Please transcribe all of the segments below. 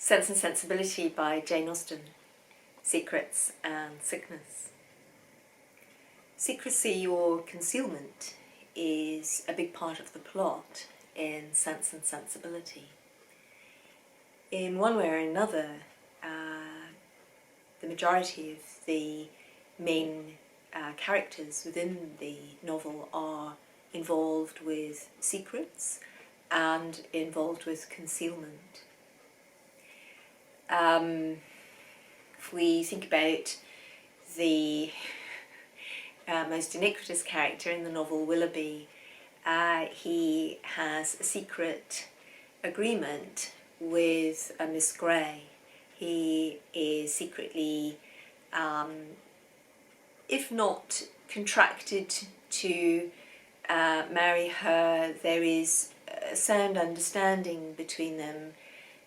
Sense and Sensibility by Jane Austen. Secrets and Sickness. Secrecy or concealment is a big part of the plot in Sense and Sensibility. In one way or another, the majority of the main characters within the novel are involved with secrets and involved with concealment. If we think about the most iniquitous character in the novel, Willoughby, he has a secret agreement with a Miss Grey. He is secretly, if not contracted to marry her, there is a sound understanding between them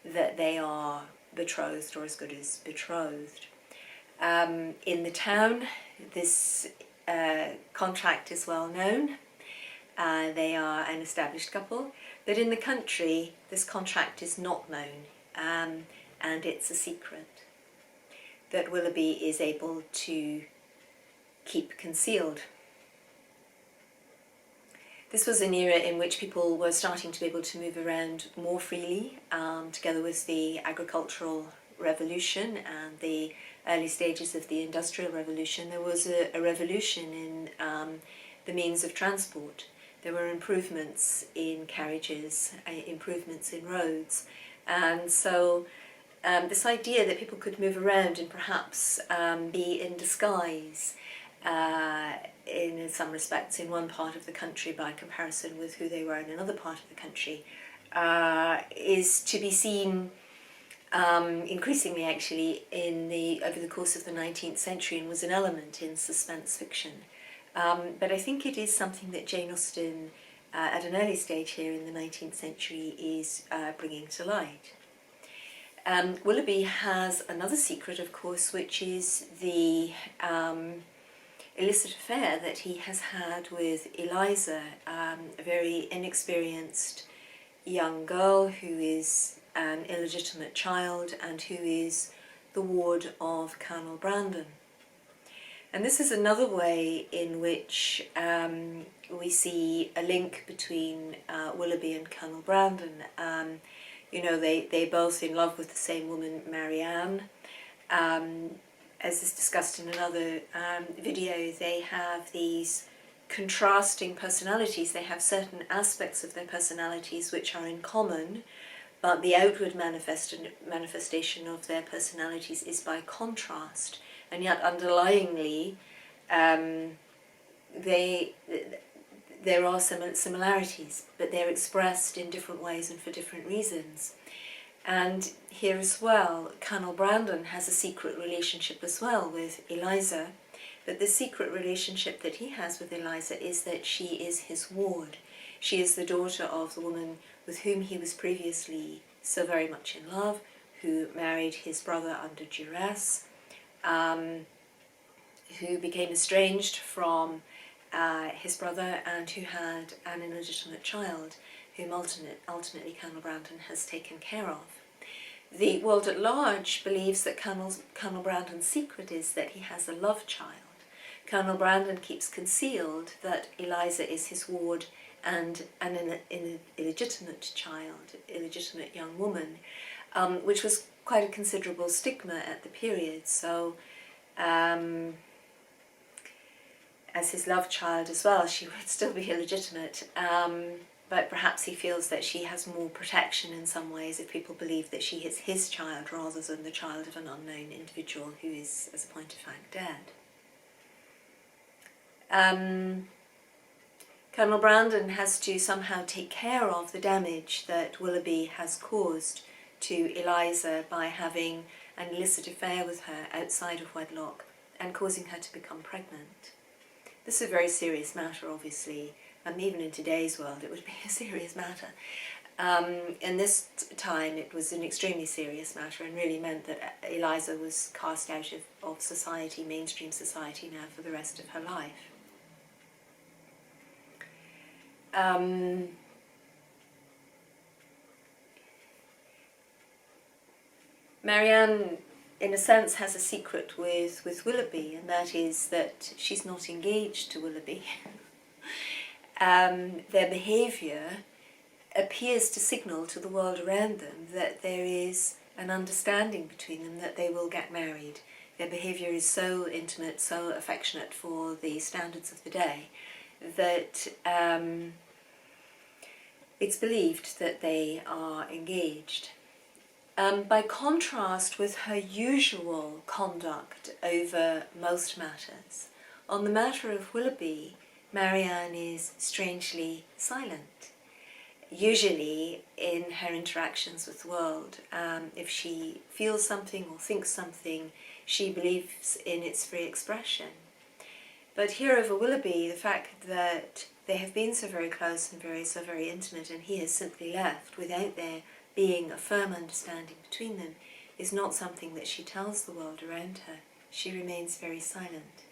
that they are betrothed, or as good as betrothed. In the town, this contract is well known. They are an established couple, but in the country this contract is not known, and it's a secret that Willoughby is able to keep concealed. This was an era in which people were starting to be able to move around more freely, together with the agricultural revolution and the early stages of the Industrial Revolution. There was a revolution in the means of transport. There were improvements in carriages, improvements in roads, and so this idea that people could move around and perhaps be in disguise in some respects in one part of the country by comparison with who they were in another part of the country is to be seen increasingly actually over the course of the 19th century, and was an element in suspense fiction. But I think it is something that Jane Austen at an early stage here in the 19th century is bringing to light. Willoughby has another secret, of course, which is the illicit affair that he has had with Eliza, a very inexperienced young girl who is an illegitimate child and who is the ward of Colonel Brandon. And this is another way in which we see a link between Willoughby and Colonel Brandon. You know, they're both in love with the same woman, Marianne. As is discussed in another video, they have these contrasting personalities. They have certain aspects of their personalities which are in common, but the outward manifestation of their personalities is by contrast, and yet underlyingly there are some similarities, but they're expressed in different ways and for different reasons. And here as well, Colonel Brandon has a secret relationship as well with Eliza, but the secret relationship that he has with Eliza is that she is his ward. She is the daughter of the woman with whom he was previously so very much in love, who married his brother under duress, who became estranged from his brother, and who had an illegitimate child, whom ultimately Colonel Brandon has taken care of. The world at large believes that Colonel Brandon's secret is that he has a love child. Colonel Brandon keeps concealed that Eliza is his ward and an illegitimate child, illegitimate young woman, which was quite a considerable stigma at the period. So as his love child as well, she would still be illegitimate, but perhaps he feels that she has more protection in some ways if people believe that she is his child rather than the child of an unknown individual who is, as a point of fact, dead. Colonel Brandon has to somehow take care of the damage that Willoughby has caused to Eliza by having an illicit affair with her outside of wedlock and causing her to become pregnant. This is a very serious matter, obviously, and even in today's world it would be a serious matter. In this time it was an extremely serious matter and really meant that Eliza was cast out of society, mainstream society now for the rest of her life. Marianne, in a sense, has a secret with Willoughby, and that is that she's not engaged to Willoughby. Their behaviour appears to signal to the world around them that there is an understanding between them that they will get married. Their behaviour is so intimate, so affectionate for the standards of the day, that it's believed that they are engaged. By contrast with her usual conduct over most matters, on the matter of Willoughby, Marianne is strangely silent. Usually in her interactions with the world, if she feels something or thinks something, she believes in its free expression. But here over Willoughby, the fact that they have been so very close and so very intimate, and he has simply left without there being a firm understanding between them, is not something that she tells the world around her. She remains very silent.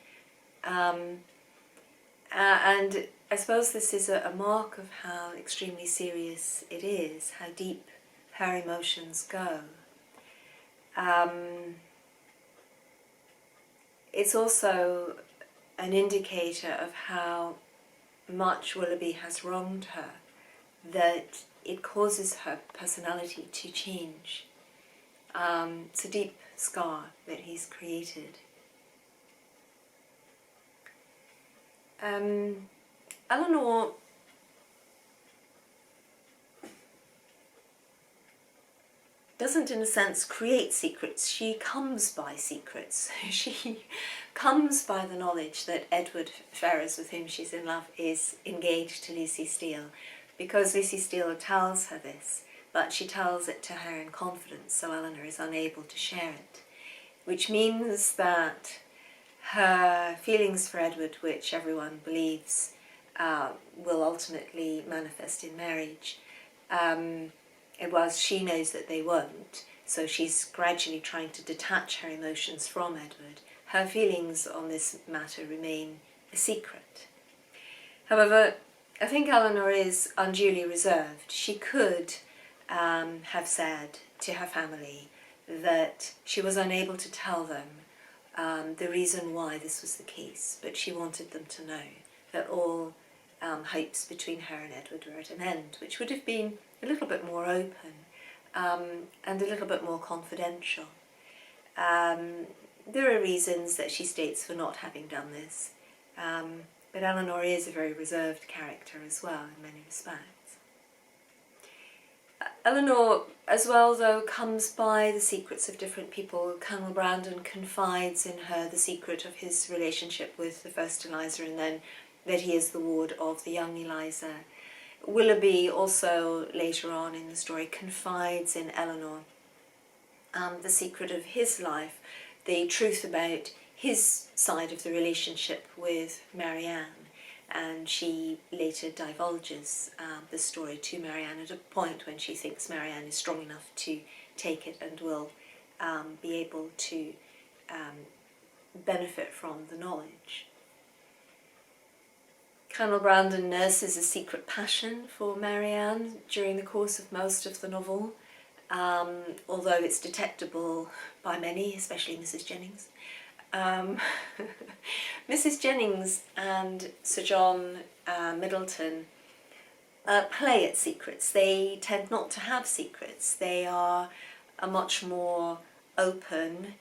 And I suppose this is a mark of how extremely serious it is, how deep her emotions go. It's also an indicator of how much Willoughby has wronged her, that it causes her personality to change. It's a deep scar that he's created. Elinor doesn't, in a sense, create secrets. She comes by secrets. She comes by the knowledge that Edward Ferrars, with whom she's in love, is engaged to Lucy Steele, because Lucy Steele tells her this, but she tells it to her in confidence, so Elinor is unable to share it, which means that her feelings for Edward, which everyone believes will ultimately manifest in marriage, whilst she knows that they won't, so she's gradually trying to detach her emotions from Edward, her feelings on this matter remain a secret. However, I think Elinor is unduly reserved. She could have said to her family that she was unable to tell them the reason why this was the case, but she wanted them to know that all hopes between her and Edward were at an end, which would have been a little bit more open and a little bit more confidential. There are reasons that she states for not having done this, but Elinor is a very reserved character as well in many respects. Elinor, as well, though, comes by the secrets of different people. Colonel Brandon confides in her the secret of his relationship with the first Eliza, and then that he is the ward of the young Eliza. Willoughby also, later on in the story, confides in Elinor the secret of his life, the truth about his side of the relationship with Marianne, and she later divulges the story to Marianne at a point when she thinks Marianne is strong enough to take it and will be able to benefit from the knowledge. Colonel Brandon nurses a secret passion for Marianne during the course of most of the novel, although it's detectable by many, especially Mrs. Jennings. Mrs. Jennings and Sir John Middleton play at secrets. They tend not to have secrets. They are a much more open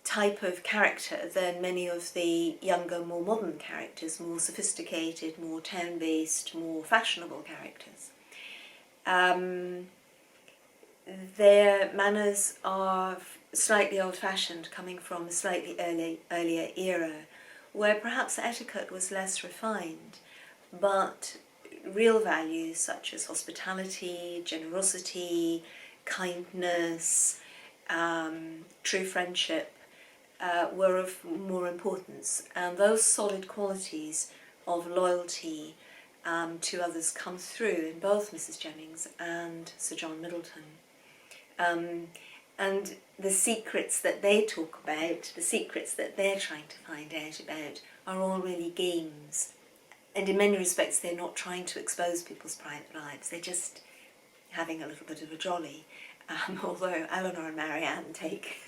type of character than many of the younger, more modern characters, more sophisticated, more town-based, more fashionable characters. Their manners are slightly old-fashioned, coming from a slightly earlier era, where perhaps etiquette was less refined, but real values such as hospitality, generosity, kindness, true friendship were of more importance, and those solid qualities of loyalty to others come through in both Mrs. Jennings and Sir John Middleton. And the secrets that they talk about, the secrets that they're trying to find out about, are all really games. And in many respects, they're not trying to expose people's private lives. They're just having a little bit of a jolly, although Elinor and Marianne take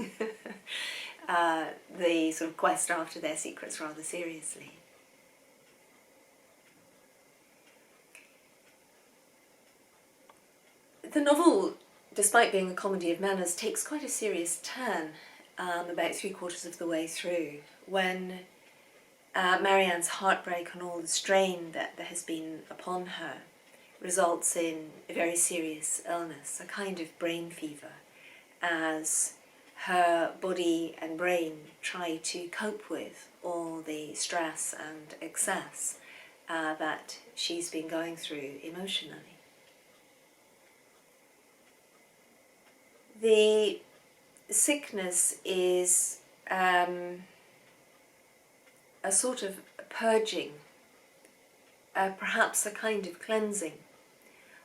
the sort of quest after their secrets rather seriously. The novel, despite being a comedy of manners, takes quite a serious turn about 3/4 of the way through, when Marianne's heartbreak and all the strain that there has been upon her results in a very serious illness, a kind of brain fever, as her body and brain try to cope with all the stress and excess that she's been going through emotionally. The sickness is a sort of purging, perhaps a kind of cleansing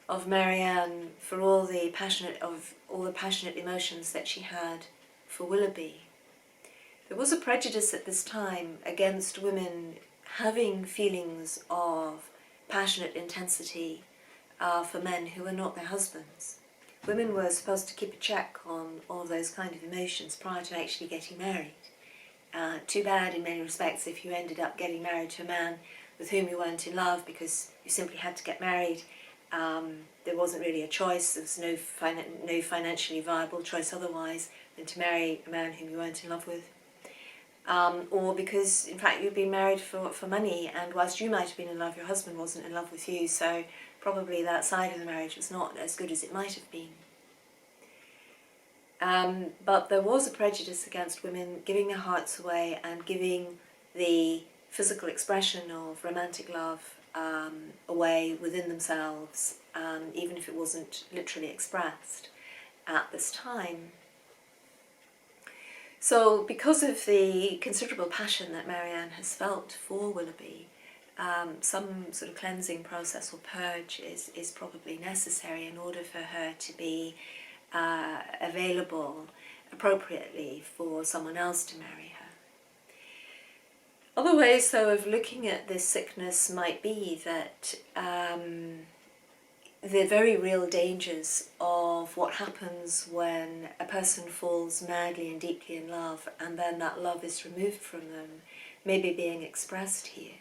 of Marianne for all the passionate emotions that she had for Willoughby. There was a prejudice at this time against women having feelings of passionate intensity for men who were not their husbands. Women were supposed to keep a check on all those kind of emotions prior to actually getting married. Too bad in many respects if you ended up getting married to a man with whom you weren't in love because you simply had to get married. There wasn't really a choice. There was no financially viable choice otherwise than to marry a man whom you weren't in love with. Or because, in fact, you'd been married for money, and whilst you might have been in love, your husband wasn't in love with you, so probably that side of the marriage was not as good as it might have been. But there was a prejudice against women giving their hearts away and giving the physical expression of romantic love away within themselves, even if it wasn't literally expressed at this time. So because of the considerable passion that Marianne has felt for Willoughby, some sort of cleansing process or purge is probably necessary in order for her to be available appropriately for someone else to marry her. Other ways, though, of looking at this sickness might be that the very real dangers of what happens when a person falls madly and deeply in love and then that love is removed from them may be being expressed here.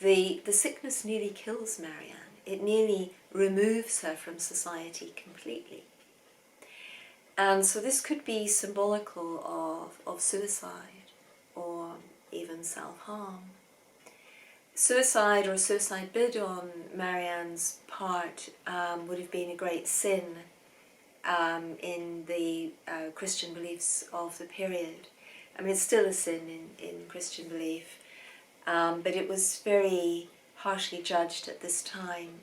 The sickness nearly kills Marianne. It nearly removes her from society completely. And so this could be symbolical of suicide or even self-harm. Suicide or a suicide bid on Marianne's part would have been a great sin in the Christian beliefs of the period. I mean, it's still a sin in Christian belief, but it was very harshly judged at this time.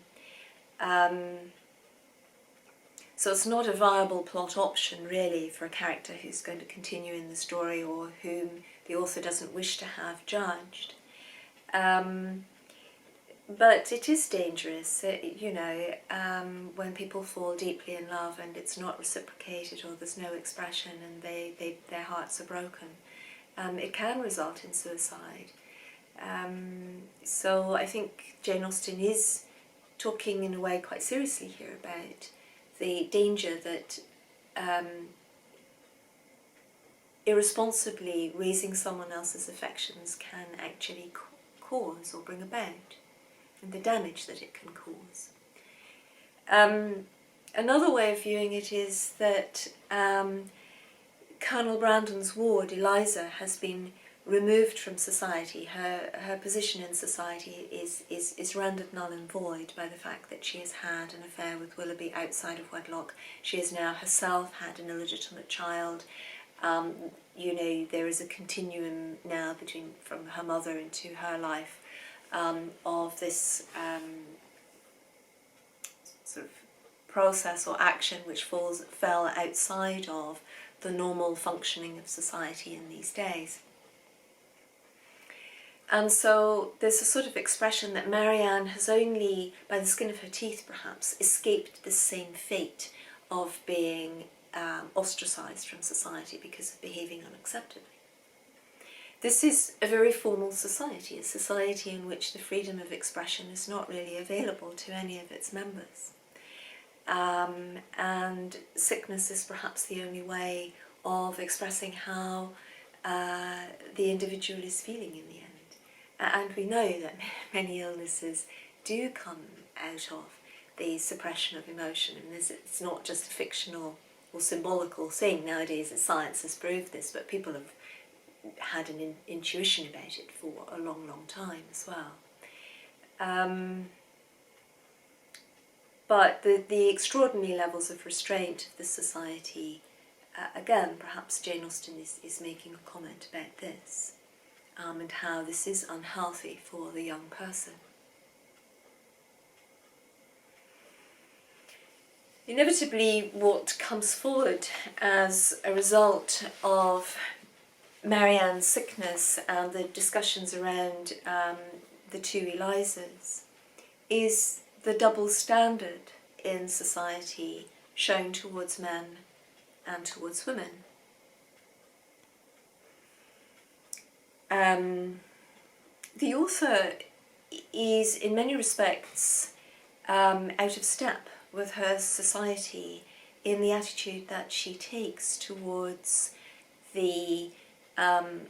So it's not a viable plot option, really, for a character who's going to continue in the story or whom the author doesn't wish to have judged. But it is dangerous, when people fall deeply in love and it's not reciprocated or there's no expression and their hearts are broken. It can result in suicide. So I think Jane Austen is talking in a way quite seriously here about the danger that irresponsibly raising someone else's affections can actually cause or bring about, and the damage that it can cause. Another way of viewing it is that Colonel Brandon's ward, Eliza, has been removed from society. Her position in society is rendered null and void by the fact that she has had an affair with Willoughby outside of wedlock. She has now herself had an illegitimate child. There is a continuum now from her mother into her life of this sort of process or action which fell outside of the normal functioning of society in these days. And so there's a sort of expression that Marianne has only, by the skin of her teeth perhaps, escaped the same fate of being ostracised from society because of behaving unacceptably. This is a very formal society, a society in which the freedom of expression is not really available to any of its members. and sickness is perhaps the only way of expressing how the individual is feeling in the end. And we know that many illnesses do come out of the suppression of emotion, and it's not just a fictional or symbolical thing. Nowadays science has proved this, but people have had an intuition about it for a long, long time as well. But the extraordinary levels of restraint of this society, again, perhaps Jane Austen is making a comment about this, and how this is unhealthy for the young person. Inevitably, what comes forward as a result of Marianne's sickness and the discussions around the two Elizas is the double standard in society shown towards men and towards women. The author is in many respects out of step with her society in the attitude that she takes towards the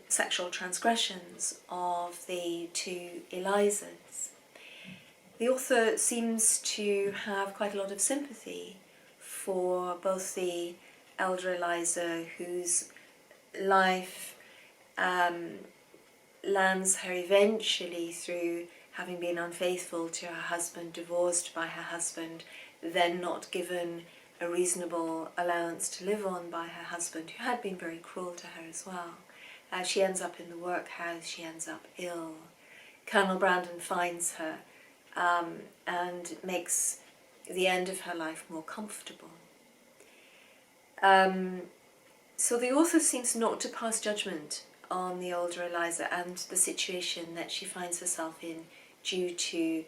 sexual transgressions of the two Elizas. The author seems to have quite a lot of sympathy for both the elder Eliza, whose life lands her eventually through having been unfaithful to her husband, divorced by her husband, then not given a reasonable allowance to live on by her husband, who had been very cruel to her as well. She ends up in the workhouse, she ends up ill. Colonel Brandon finds her and makes the end of her life more comfortable. So the author seems not to pass judgment on the older Eliza and the situation that she finds herself in due to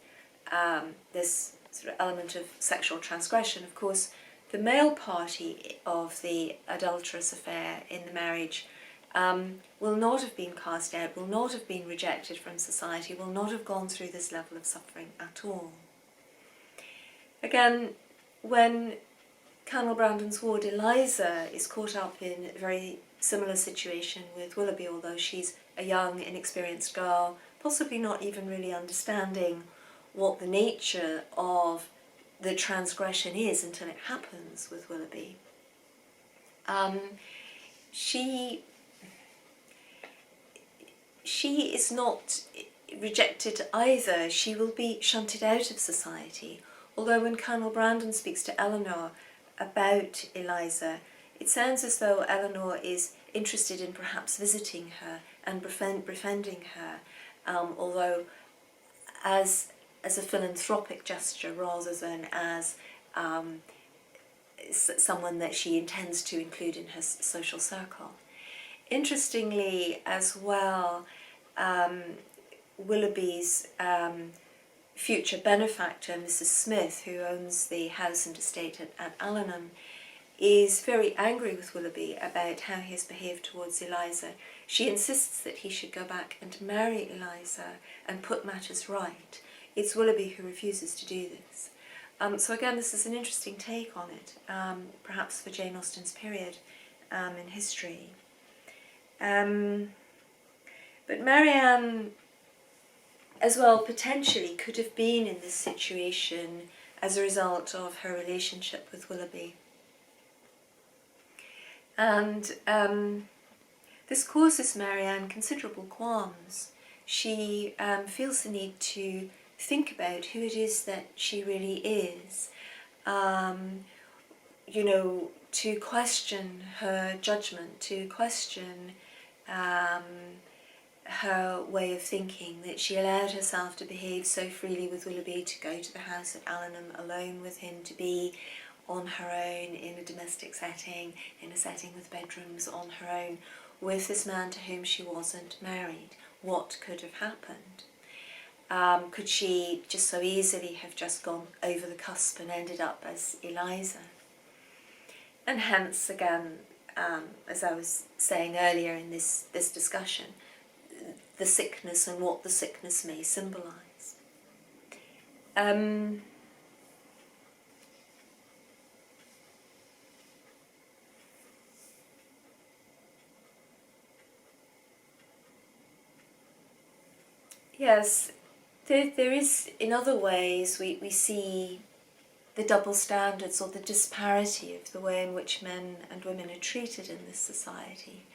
this sort of element of sexual transgression. Of course, the male party of the adulterous affair in the marriage will not have been cast out, will not have been rejected from society, will not have gone through this level of suffering at all. Again, when Colonel Brandon's ward Eliza is caught up in a very similar situation with Willoughby, although she's a young, inexperienced girl, possibly not even really understanding what the nature of the transgression is until it happens with Willoughby. She is not rejected either. She will be shunted out of society. Although when Colonel Brandon speaks to Elinor about Eliza, it sounds as though Elinor is interested in perhaps visiting her and befriending her, although as a philanthropic gesture rather than as someone that she intends to include in her social circle. Interestingly as well, Willoughby's future benefactor, Mrs. Smith, who owns the house and estate at Allenham, is very angry with Willoughby about how he has behaved towards Eliza. She insists that he should go back and marry Eliza and put matters right. It's Willoughby who refuses to do this. So again, this is an interesting take on it, perhaps for Jane Austen's period in history. But Marianne, as well, potentially could have been in this situation as a result of her relationship with Willoughby. And this causes Marianne considerable qualms. She feels the need to think about who it is that she really is, to question her judgment, to question her way of thinking, that she allowed herself to behave so freely with Willoughby, to go to the house at Allenham alone with him, to be on her own in a domestic setting, in a setting with bedrooms, on her own with this man to whom she wasn't married. What could have happened? Could she just so easily have just gone over the cusp and ended up as Eliza? And hence, again, as I was saying earlier in this discussion, the sickness and what the sickness may symbolise. Yes, there is, in other ways, we see the double standards or the disparity of the way in which men and women are treated in this society.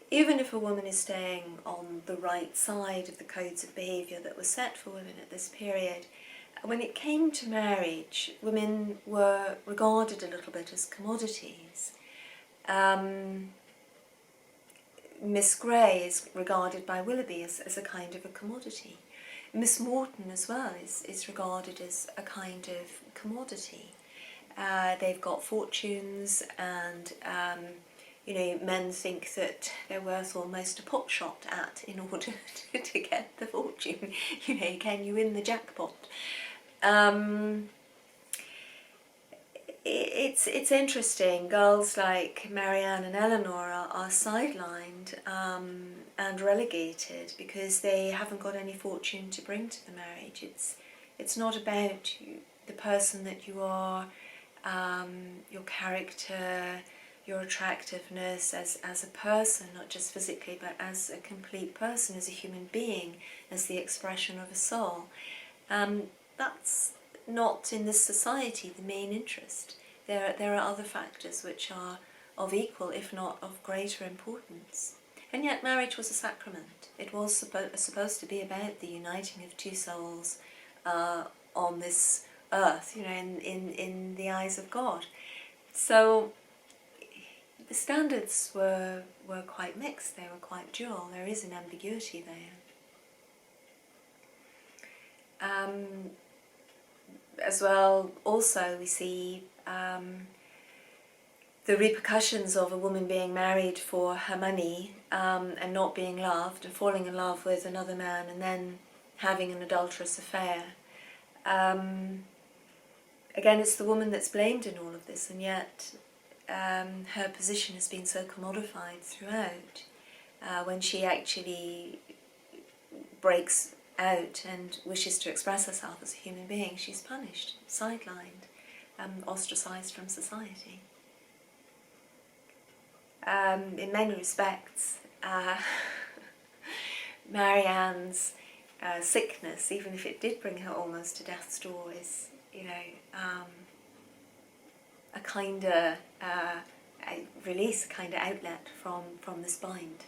Even if a woman is staying on the right side of the codes of behaviour that were set for women at this period, when it came to marriage, women were regarded a little bit as commodities. Miss Grey is regarded by Willoughby as a kind of a commodity. Miss Morton as well is regarded as a kind of commodity. They've got fortunes, and men think that they're worth almost a pot shot at in order to get the fortune. Can you win the jackpot? It's interesting. Girls like Marianne and Elinor are sidelined and relegated because they haven't got any fortune to bring to the marriage. It's not about the person that you are, your character, your attractiveness as a person, not just physically, but as a complete person, as a human being, as the expression of a soul. That's not in this society the main interest. There are other factors which are of equal, if not of greater importance. And yet marriage was a sacrament. It was supposed to be about the uniting of two souls on this earth, in the eyes of God. So the standards were quite mixed, they were quite dual. There is an ambiguity there. As well, also we see the repercussions of a woman being married for her money and not being loved, and falling in love with another man and then having an adulterous affair. Again, it's the woman that's blamed in all of this, and yet her position has been so commodified throughout. When she actually breaks out and wishes to express herself as a human being, she's punished, sidelined, ostracised from society. In many respects, Marianne's sickness, even if it did bring her almost to death's door, is, a kind of release, a kind of outlet from this bind.